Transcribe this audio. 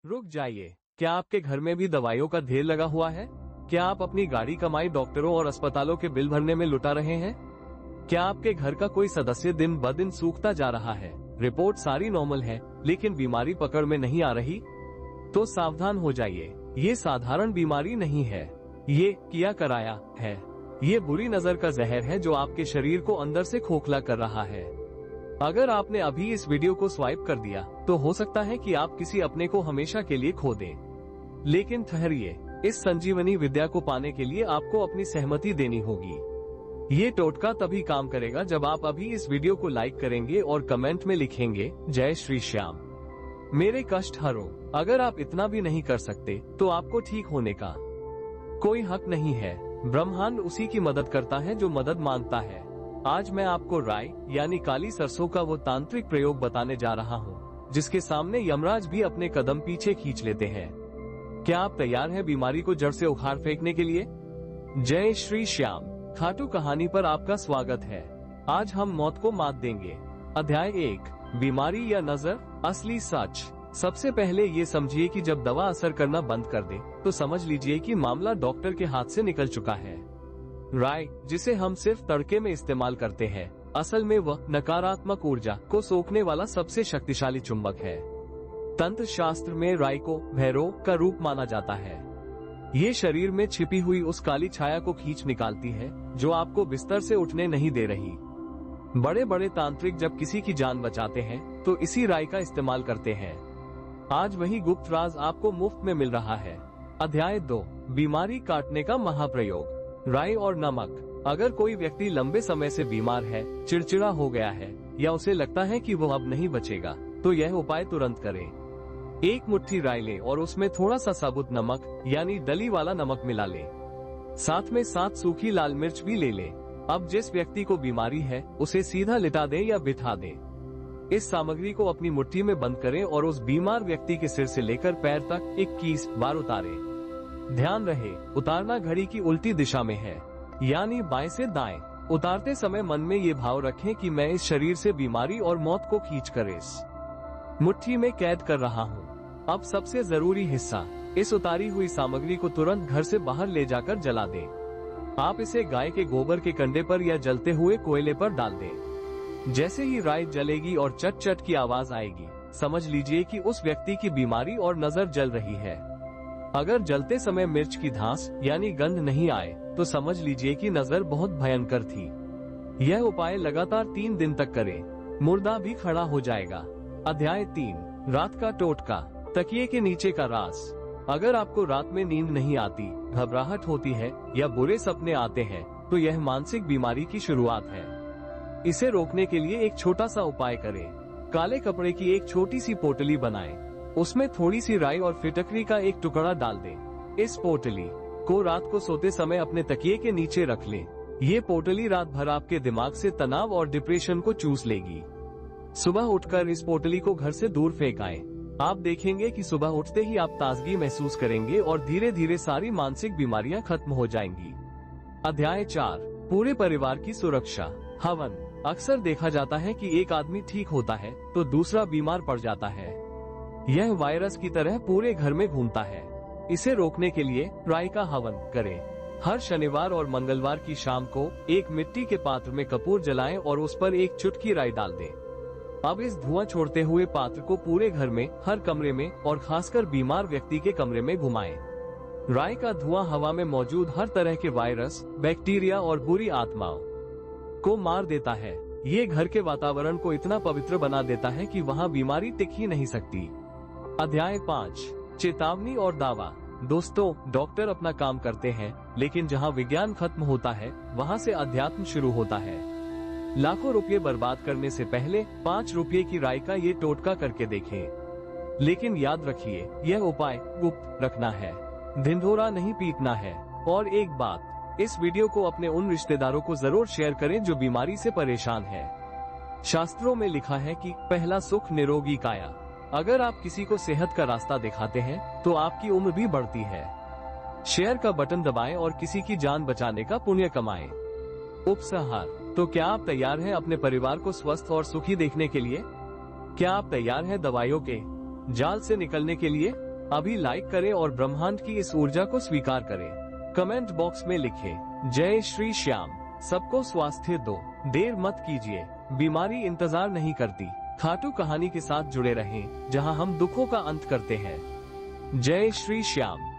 रुक जाइए, क्या आपके घर में भी दवाइयों का ढेर लगा हुआ है? क्या आप अपनी गाड़ी कमाई डॉक्टरों और अस्पतालों के बिल भरने में लुटा रहे हैं? क्या आपके घर का कोई सदस्य दिन ब दिन सूखता जा रहा है? रिपोर्ट सारी नॉर्मल है, लेकिन बीमारी पकड़ में नहीं आ रही? तो सावधान हो जाइए, ये साधारण बीमारी नहीं है, ये किया कराया है। ये बुरी नजर का जहर है जो आपके शरीर को अंदर से खोखला कर रहा है। अगर आपने अभी इस वीडियो को स्वाइप कर दिया तो हो सकता है कि आप किसी अपने को हमेशा के लिए खो दें। लेकिन ठहरिए, इस संजीवनी विद्या को पाने के लिए आपको अपनी सहमति देनी होगी। ये टोटका तभी काम करेगा जब आप अभी इस वीडियो को लाइक करेंगे और कमेंट में लिखेंगे जय श्री श्याम, मेरे कष्ट हरो। अगर आप इतना भी नहीं कर सकते तो आपको ठीक होने का कोई हक नहीं है। ब्रह्मांड उसी की मदद करता है जो मदद मांगता है। आज मैं आपको राई यानी काली सरसों का वो तांत्रिक प्रयोग बताने जा रहा हूँ जिसके सामने यमराज भी अपने कदम पीछे खींच लेते हैं। क्या आप तैयार हैं बीमारी को जड़ से उखाड़ फेंकने के लिए? जय श्री श्याम, खाटू कहानी पर आपका स्वागत है। आज हम मौत को मात देंगे। अध्याय 1, बीमारी या नजर, असली सच। सबसे पहले ये समझिए कि जब दवा असर करना बंद कर दे तो समझ लीजिए कि मामला डॉक्टर के हाथ से निकल चुका है। राई, जिसे हम सिर्फ तड़के में इस्तेमाल करते हैं, असल में वह नकारात्मक ऊर्जा को सोखने वाला सबसे शक्तिशाली चुंबक है। तंत्र शास्त्र में राई को भैरव का रूप माना जाता है। ये शरीर में छिपी हुई उस काली छाया को खींच निकालती है जो आपको बिस्तर से उठने नहीं दे रही। बड़े बड़े तांत्रिक जब किसी की जान बचाते हैं तो इसी राई का इस्तेमाल करते हैं। आज वही गुप्त राज आपको मुफ्त में मिल रहा है। अध्याय 2, बीमारी काटने का महाप्रयोग, राई और नमक। अगर कोई व्यक्ति लंबे समय से बीमार है, चिड़चिड़ा हो गया है या उसे लगता है कि वो अब नहीं बचेगा, तो यह उपाय तुरंत करें। एक मुट्ठी राई ले और उसमें थोड़ा सा साबुत नमक यानी डली वाला नमक मिला ले। साथ में 7 सूखी लाल मिर्च भी ले ले। अब जिस व्यक्ति को बीमारी है उसे सीधा लिटा दे या बिठा दे। इस सामग्री को अपनी मुट्ठी में बंद करें और उस बीमार व्यक्ति के सिर से लेकर पैर तक 21 बार उतारें। ध्यान रहे, उतारना घड़ी की उल्टी दिशा में है, यानी बाएं से दाएं। उतारते समय मन में ये भाव रखें कि मैं इस शरीर से बीमारी और मौत को खींचकर इस मुट्ठी में कैद कर रहा हूँ। अब सबसे जरूरी हिस्सा, इस उतारी हुई सामग्री को तुरंत घर से बाहर ले जाकर जला दें। आप इसे गाय के गोबर के कंडे पर या जलते हुए कोयले पर डाल दें। जैसे ही राई जलेगी और चट चट की आवाज आएगी, समझ लीजिए कि उस व्यक्ति की बीमारी और नजर जल रही है। अगर जलते समय मिर्च की धांस यानी गंध नहीं आए तो समझ लीजिए कि नजर बहुत भयंकर थी। यह उपाय लगातार 3 दिन तक करें, मुर्दा भी खड़ा हो जाएगा। अध्याय 3, रात का टोटका, तकिए के नीचे का राज। अगर आपको रात में नींद नहीं आती, घबराहट होती है या बुरे सपने आते हैं तो यह मानसिक बीमारी की शुरुआत है। इसे रोकने के लिए एक छोटा सा उपाय करें। काले कपड़े की एक छोटी सी पोटली बनाएं। उसमें थोड़ी सी राई और फिटकरी का एक टुकड़ा डाल दें। इस पोटली को रात को सोते समय अपने तकिए के नीचे रख लें। ये पोटली रात भर आपके दिमाग से तनाव और डिप्रेशन को चूस लेगी। सुबह उठकर इस पोटली को घर से दूर फेंक आएं। आप देखेंगे कि सुबह उठते ही आप ताजगी महसूस करेंगे और धीरे धीरे सारी मानसिक बीमारियां खत्म हो जाएंगी। अध्याय 4, पूरे परिवार की सुरक्षा, हवन। अक्सर देखा जाता है कि एक आदमी ठीक होता है तो दूसरा बीमार पड़ जाता है। यह वायरस की तरह पूरे घर में घूमता है। इसे रोकने के लिए राई का हवन करें। हर शनिवार और मंगलवार की शाम को एक मिट्टी के पात्र में कपूर जलाएं और उस पर एक चुटकी राई डाल दें। अब इस धुआं छोड़ते हुए पात्र को पूरे घर में, हर कमरे में और खासकर बीमार व्यक्ति के कमरे में घुमाएं। राई का धुआं हवा में मौजूद हर तरह के वायरस, बैक्टीरिया और बुरी आत्माओं को मार देता है। ये घर के वातावरण को इतना पवित्र बना देता है कि वहाँ बीमारी टिक ही नहीं सकती। अध्याय 5, चेतावनी और दावा। दोस्तों, डॉक्टर अपना काम करते हैं, लेकिन जहाँ विज्ञान खत्म होता है वहाँ से अध्यात्म शुरू होता है। लाखों रुपये बर्बाद करने से पहले 5 रुपये की राई का ये टोटका करके देखें। लेकिन याद रखिए, यह उपाय गुप्त रखना है, ढिंढोरा नहीं पीटना है। और एक बात, इस वीडियो को अपने उन रिश्तेदारों को जरूर शेयर करें जो बीमारी से परेशान है। शास्त्रों में लिखा है कि पहला सुख निरोगी काया। अगर आप किसी को सेहत का रास्ता दिखाते हैं तो आपकी उम्र भी बढ़ती है। शेयर का बटन दबाएं और किसी की जान बचाने का पुण्य कमाएं। उपसंहार, तो क्या आप तैयार हैं अपने परिवार को स्वस्थ और सुखी देखने के लिए? क्या आप तैयार हैं दवाइयों के जाल से निकलने के लिए? अभी लाइक करें और ब्रह्मांड की इस ऊर्जा को स्वीकार करें। कमेंट बॉक्स में लिखें, जय श्री श्याम। सबको स्वास्थ्य दो, देर मत कीजिए, बीमारी इंतजार नहीं करती। खाटू कहानी के साथ जुड़े रहें, जहां हम दुखों का अंत करते हैं। जय श्री श्याम।